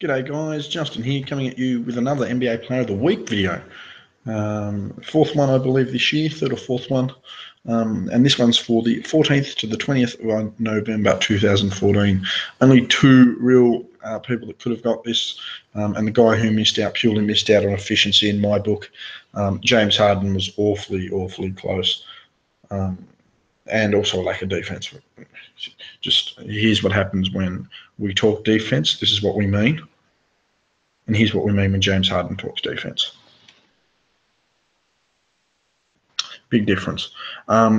G'day guys, Justin here coming at you with another NBA Player of the Week video. Fourth one I believe this year, third or fourth one. And this one's for the 14th to the 20th of November 2014. Only two real people that could have got this, and the guy who purely missed out on efficiency in my book, James Harden, was awfully close. And also a lack of defense. Just here's what happens when we talk defense. This is what we mean. And here's what we mean when James Harden talks defense. Big difference.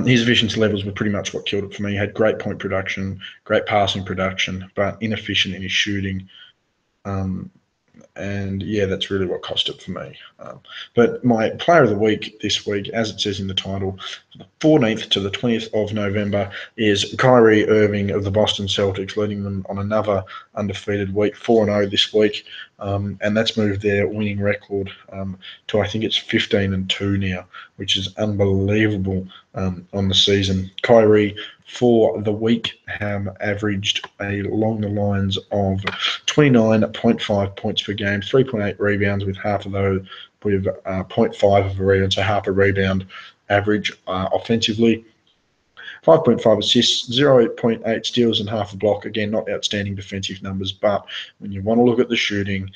His efficiency levels were pretty much what killed it for me. He had great point production, great passing production, but inefficient in his shooting. And yeah, that's really what cost it for me. But my player of the week this week, as it says in the title, the 14th to the 20th of November, is Kyrie Irving of the Boston Celtics, leading them on another undefeated week, 4-0 this week. And that's moved their winning record to, I think it's 15-2 now, which is unbelievable on the season. Kyrie, for the week, have averaged along the lines of 29.5 points per game, 3.8 rebounds, with half of those with 0.5 of a rebound, so half a rebound average offensively. 5.5 assists, 0.8 steals, and half a block. Again, not outstanding defensive numbers, but when you want to look at the shooting,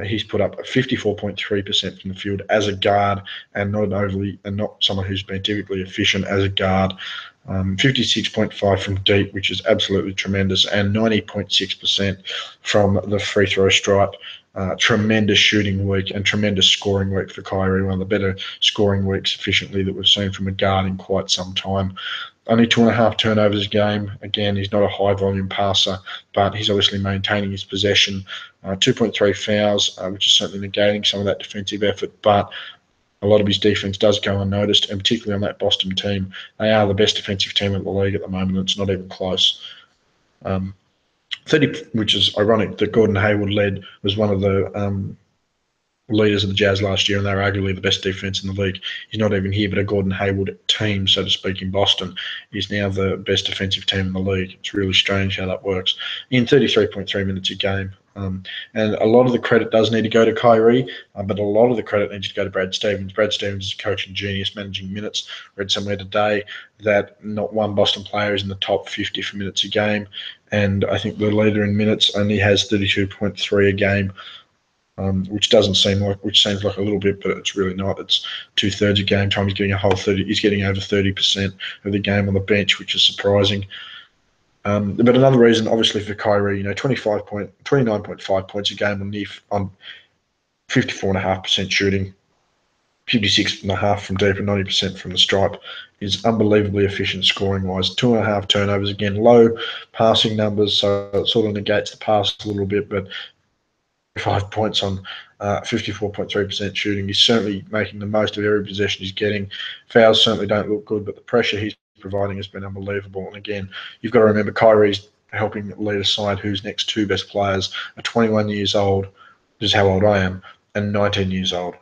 he's put up 54.3% from the field as a guard, and not someone who's been typically efficient as a guard. 56.5 from deep, which is absolutely tremendous, and 90.6% from the free throw stripe. Tremendous shooting week and tremendous scoring week for Kyrie. One of the better scoring weeks efficiently that we've seen from a guard in quite some time. Only 2.5 turnovers a game. Again, he's not a high volume passer, but he's obviously maintaining his possession. 2.3 fouls, which is certainly negating some of that defensive effort, but a lot of his defense does go unnoticed, and particularly on that Boston team. They are the best defensive team in the league at the moment. It's not even close. 30, which is ironic that Gordon Hayward was one of the leaders of the Jazz last year, and they were arguably the best defense in the league. He's not even here, but a Gordon Hayward team, so to speak, in Boston is now the best defensive team in the league. It's really strange how that works. In 33.3 minutes a game. And a lot of the credit does need to go to Kyrie, but a lot of the credit needs to go to Brad Stevens. Brad Stevens is a coaching genius, managing minutes. Read somewhere today that not one Boston player is in the top 50 for minutes a game, and I think the leader in minutes only has 32.3 a game. Which seems like a little bit, but it's really not. It's 2/3 a game time. He's getting a whole 30. He's getting over 30% of the game on the bench, which is surprising. But another reason, obviously, for Kyrie, 29.5 points a game on 54.5% shooting, 56.5 from deep, and 90% from the stripe is unbelievably efficient scoring wise. 2.5 turnovers, again, low passing numbers, so it sort of negates the pass a little bit, but 5 points on 54.3% shooting. He's certainly making the most of every possession he's getting. Fouls certainly don't look good, but the pressure he's providing has been unbelievable. And again, you've got to remember Kyrie's helping lead a side whose next two best players are 21 years old, which is how old I am, and 19 years old.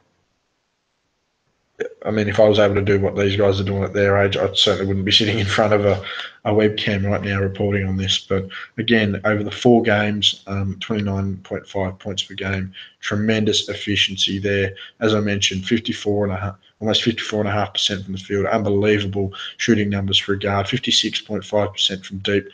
I mean, if I was able to do what these guys are doing at their age, I certainly wouldn't be sitting in front of a webcam right now reporting on this. But again, over the 4 games, 29.5 points per game, tremendous efficiency there. As I mentioned, almost 54.5% from the field, unbelievable shooting numbers for a guard, 56.5% from deep,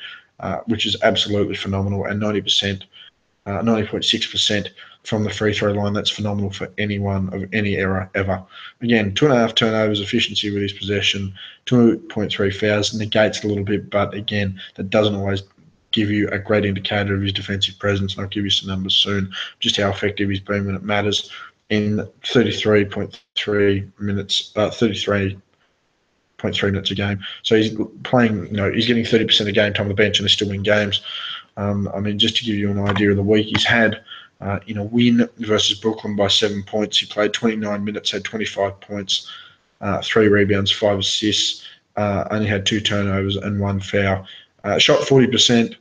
which is absolutely phenomenal, and 90.6% from the free throw line. That's phenomenal for anyone of any era ever. Again, 2.5 turnovers, efficiency with his possession, 2.3 fouls, negates a little bit, but again, that doesn't always give you a great indicator of his defensive presence, and I'll give you some numbers soon, just how effective he's been when it matters. In 33.3 minutes, 33.3 minutes a game. So he's playing, he's getting 30% of game time on the bench, and they're still winning games. I mean, just to give you an idea of the week he's had, in a win versus Brooklyn by 7 points, he played 29 minutes, had 25 points, 3 rebounds, 5 assists, only had 2 turnovers and 1 foul. Shot 40%,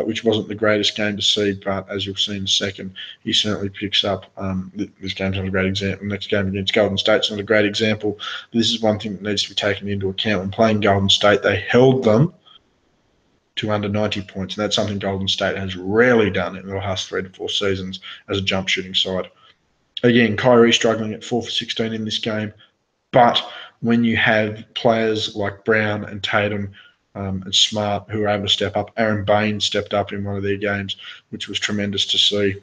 which wasn't the greatest game to see, but as you'll see in a second, he certainly picks up. This game's not a great example. The next game against Golden State's not a great example. But this is one thing that needs to be taken into account. When playing Golden State, they held them to under 90 points, and that's something Golden State has rarely done in the last 3 to 4 seasons as a jump shooting side. Again, Kyrie struggling at 4 for 16 in this game, but when you have players like Brown and Tatum and Smart who are able to step up, Aaron Bain stepped up in one of their games, which was tremendous to see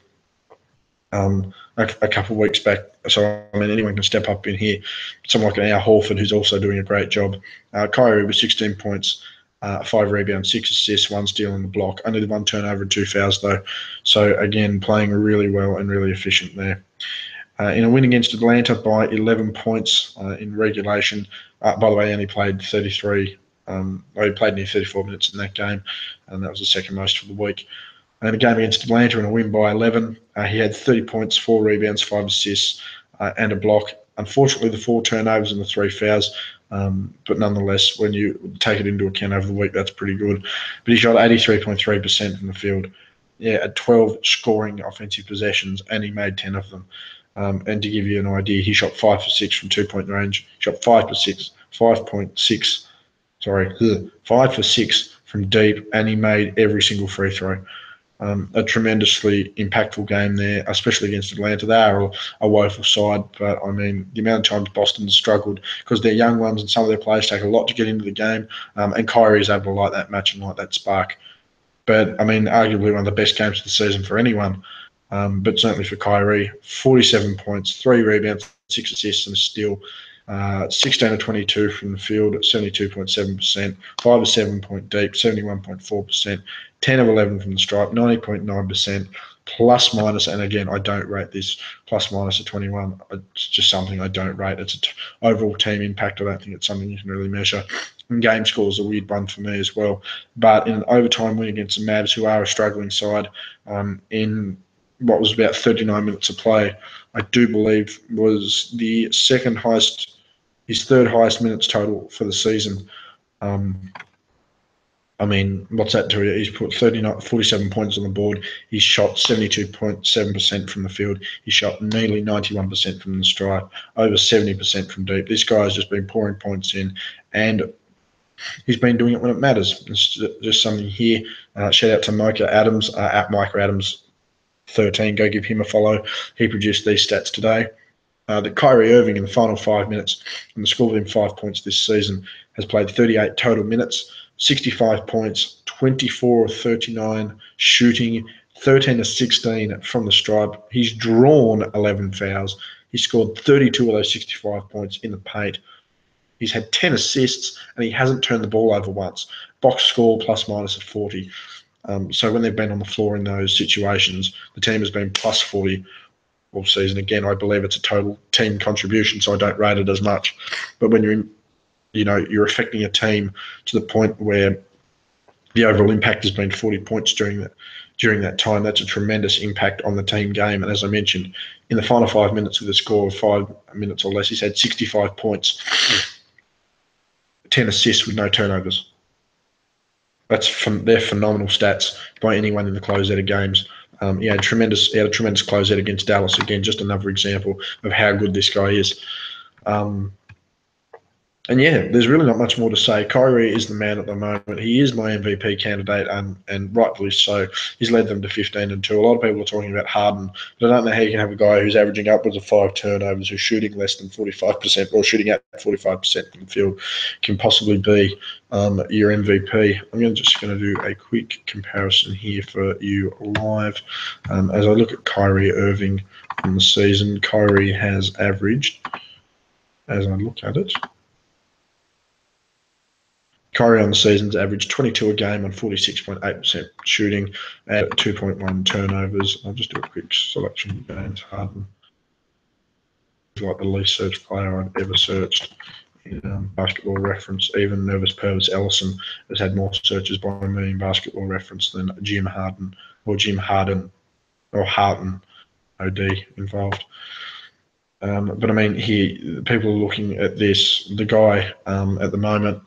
a couple of weeks back. So, I mean, anyone can step up in here. Someone like Al Horford, who's also doing a great job. Kyrie with 16 points, 5 rebounds, 6 assists, 1 steal on the block. Only the 1 turnover and 2 fouls, though. So, again, playing really well and really efficient there. In a win against Atlanta by 11 points in regulation. By the way, he only played 33. He played near 34 minutes in that game, and that was the second most for the week. And a game against Atlanta in a win by 11. He had 30 points, 4 rebounds, 5 assists, and a block. Unfortunately, the 4 turnovers and the 3 fouls. But nonetheless, when you take it into account over the week, that's pretty good. But he shot 83.3% from the field. Yeah, at 12 scoring offensive possessions, and he made 10 of them. And to give you an idea, he shot 5 for 6 from 2-point range. He shot 5 for 6 from deep, and he made every single free throw. A tremendously impactful game there, especially against Atlanta. They are a woeful side, but I mean, the amount of times Boston struggled because they're young ones and some of their players take a lot to get into the game, and Kyrie is able to light that match and light that spark. But I mean, arguably one of the best games of the season for anyone, but certainly for Kyrie. 47 points, 3 rebounds, 6 assists, and a steal. 16 of 22 from the field at 72.7%, 5 of 7 point deep, 71.4%, 10 of 11 from the stripe, 90.9%, plus minus, and again, I don't rate this, plus minus at 21. It's just something I don't rate. It's an overall team impact. I don't think it's something you can really measure. And game score is a weird one for me as well. But in an overtime win against the Mavs, who are a struggling side, in what was about 39 minutes of play, I do believe was the second highest, his third highest minutes total for the season. I mean, what's that to you? He's put 47 points on the board. He's shot 72.7% from the field. He shot nearly 91% from the stripe, over 70% from deep. This guy has just been pouring points in, and he's been doing it when it matters. It's just something here. Shout out to Micah Adams, at Micah Adams 13. Go give him a follow. He produced these stats today. That Kyrie Irving in the final 5 minutes, and the score within 5 points this season, has played 38 total minutes, 65 points, 24 of 39 shooting, 13 of 16 from the stripe. He's drawn 11 fouls. He scored 32 of those 65 points in the paint. He's had 10 assists, and he hasn't turned the ball over once. Box score plus minus of 40. So when they've been on the floor in those situations, the team has been plus 40 all season. Again, I believe it's a total team contribution, so I don't rate it as much. But when you're affecting a team to the point where the overall impact has been 40 points during that time, that's a tremendous impact on the team game. And as I mentioned, in the final 5 minutes with a score of 5 minutes or less, he's had 65 points, 10 assists with no turnovers. They're phenomenal stats by anyone in the closeout of games. He had a tremendous closeout against Dallas. Again, just another example of how good this guy is. And yeah, there's really not much more to say. Kyrie is the man at the moment. He is my MVP candidate, and rightfully so. He's led them to 15-2. A lot of people are talking about Harden, but I don't know how you can have a guy who's averaging upwards of 5 turnovers, who's shooting less than 45%, or shooting at 45% from the field, can possibly be your MVP. I'm just going to do a quick comparison here for you live. As I look at Kyrie Irving from the season, Kyrie has averaged, as I look at it, Kyrie on the season's averaged 22 a game on 46.8% shooting at 2.1 turnovers. I'll just do a quick selection of James Harden. He's like the least searched player I've ever searched in Basketball Reference. Even Nervous Purvis Ellison has had more searches by me in Basketball Reference than Jim Harden or Harden OD involved. But I mean, here, people are looking at this. The guy at the moment,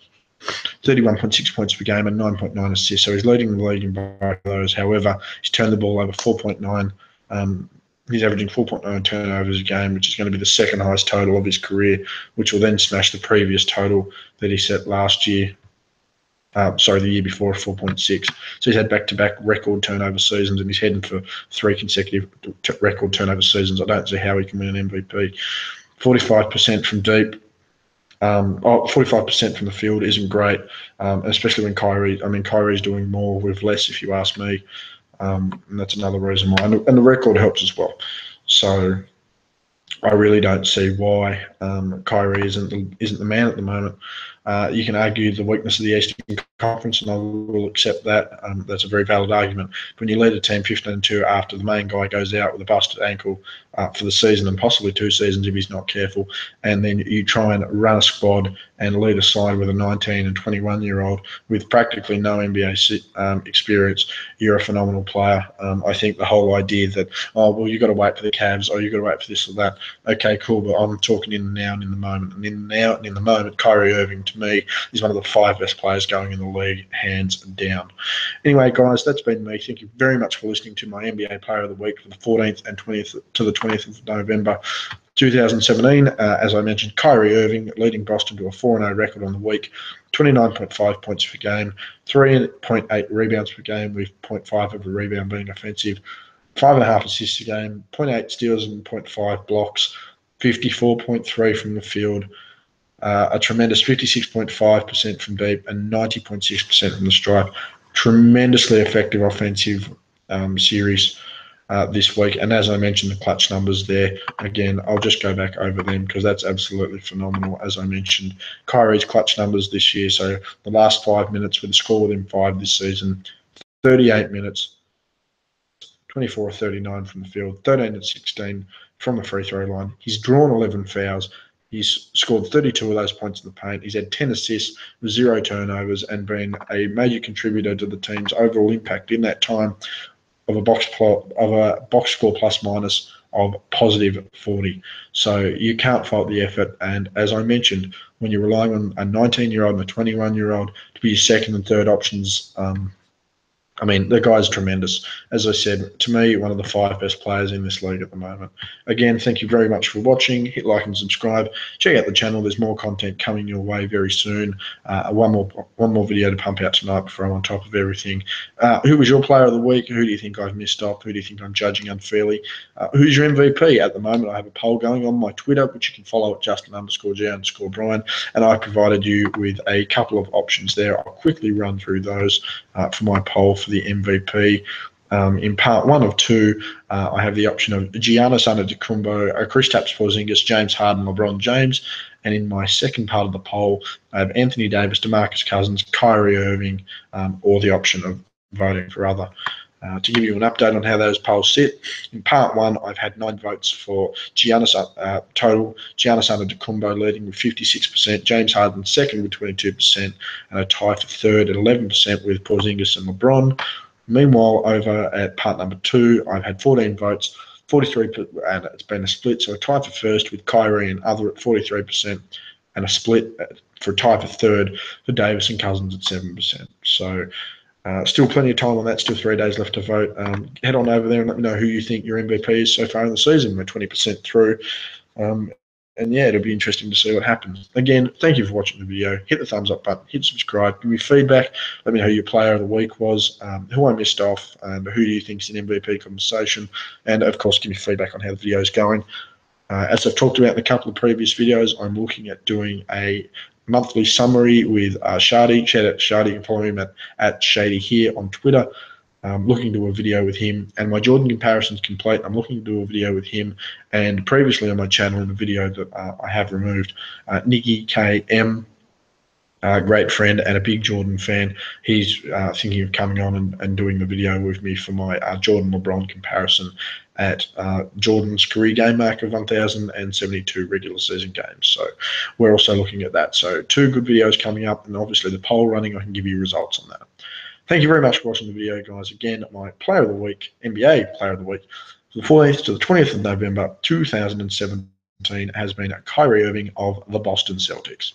31.6 points per game and 9.9 assists. So he's leading the league in both of those. However, he's turned the ball over 4.9. He's averaging 4.9 turnovers a game, which is going to be the second highest total of his career, which will then smash the previous total that he set last year. The year before, 4.6. So he's had back-to-back record turnover seasons, and he's heading for 3 consecutive record turnover seasons. I don't see how he can win an MVP. 45% from deep. 45% from the field isn't great, especially when Kyrie's doing more with less, if you ask me. And that's another reason why. And the record helps as well. So I really don't see why Kyrie isn't the man at the moment. You can argue the weakness of the Eastern Conference, and I will accept that. That's a very valid argument. But when you lead a team 15-2 after the main guy goes out with a busted ankle for the season and possibly 2 seasons if he's not careful, and then you try and run a squad and lead a side with a 19 and 21-year-old with practically no NBA experience, you're a phenomenal player. I think the whole idea that, you've got to wait for the Cavs, or you've got to wait for this or that. Okay, cool, but I'm talking in the now and in the moment. And in the now and in the moment, Kyrie Irving, to me, is one of the 5 best players going in the league, hands down. Anyway, guys, that's been me. Thank you very much for listening to my NBA Player of the Week for the 14th and 20th to the 20th of November 2017. As I mentioned, Kyrie Irving leading Boston to a 4-0 record on the week, 29.5 points per game, 3.8 rebounds per game, with 0.5 of a rebound being offensive, 5.5 assists a game, 0.8 steals and 0.5 blocks, 54.3 from the field, a tremendous 56.5% from deep, and 90.6% from the stripe. Tremendously effective offensive series this week. And as I mentioned, the clutch numbers there, again, I'll just go back over them because that's absolutely phenomenal. As I mentioned, Kyrie's clutch numbers this year, so the last 5 minutes with a score within 5 this season, 38 minutes, 24 of 39 from the field, 13 of 16 from the free throw line. He's drawn 11 fouls. He's scored 32 of those points in the paint. He's had 10 assists, 0 turnovers, and been a major contributor to the team's overall impact in that time of a box score plus minus of positive 40. So you can't fault the effort. And as I mentioned, when you're relying on a 19-year-old and a 21-year-old to be your second and third options, the guy's tremendous. As I said, to me, one of the 5 best players in this league at the moment. Again, thank you very much for watching. Hit like and subscribe. Check out the channel. There's more content coming your way very soon. One more video to pump out tonight before I'm on top of everything. Who was your player of the week? Who do you think I've missed off? Who do you think I'm judging unfairly? Who's your MVP? At the moment, I have a poll going on my Twitter, which you can follow at Justin_J_Bryan, and I've provided you with a couple of options there. I'll quickly run through those for my poll for the MVP. In part 1 of 2, I have the option of Giannis Antetokounmpo, Kristaps Porzingis, James Harden, LeBron James. And in my second part of the poll, I have Anthony Davis, DeMarcus Cousins, Kyrie Irving, or the option of voting for other. To give you an update on how those polls sit, in part 1, I've had 9 votes for Giannis total. Giannis Antetokounmpo leading with 56%, James Harden second with 22%, and a tie for third at 11% with Porzingis and LeBron. Meanwhile, over at part number 2, I've had 14 votes, 43, and it's been a split. So a tie for first with Kyrie and other at 43%, and a split for a tie for third for Davis and Cousins at 7%. So still plenty of time on that, still 3 days left to vote. Head on over there and let me know who you think your MVP is so far in the season. We're 20% through. And yeah, it'll be interesting to see what happens. Again, thank you for watching the video. Hit the thumbs up button, hit subscribe, give me feedback. Let me know who your player of the week was, who I missed off, and who do you think is an MVP conversation. And of course, give me feedback on how the video is going. As I've talked about in a couple of previous videos, I'm looking at doing a monthly summary with Shadi. Shout out to Shadi. You can follow him at Shady here on Twitter. Looking to do a video with him, and my Jordan comparison's complete. I'm looking to do a video with him, and previously on my channel in a video that I have removed, Nikki KM, great friend and a big Jordan fan, he's thinking of coming on and doing the video with me for my Jordan LeBron comparison at Jordan's career game mark of 1,072 regular season games. So we're also looking at that. So 2 good videos coming up, and obviously the poll running, I can give you results on that. Thank you very much for watching the video, guys. Again, my player of the week, NBA player of the week, from the 14th to the 20th of November 2017 has been Kyrie Irving of the Boston Celtics.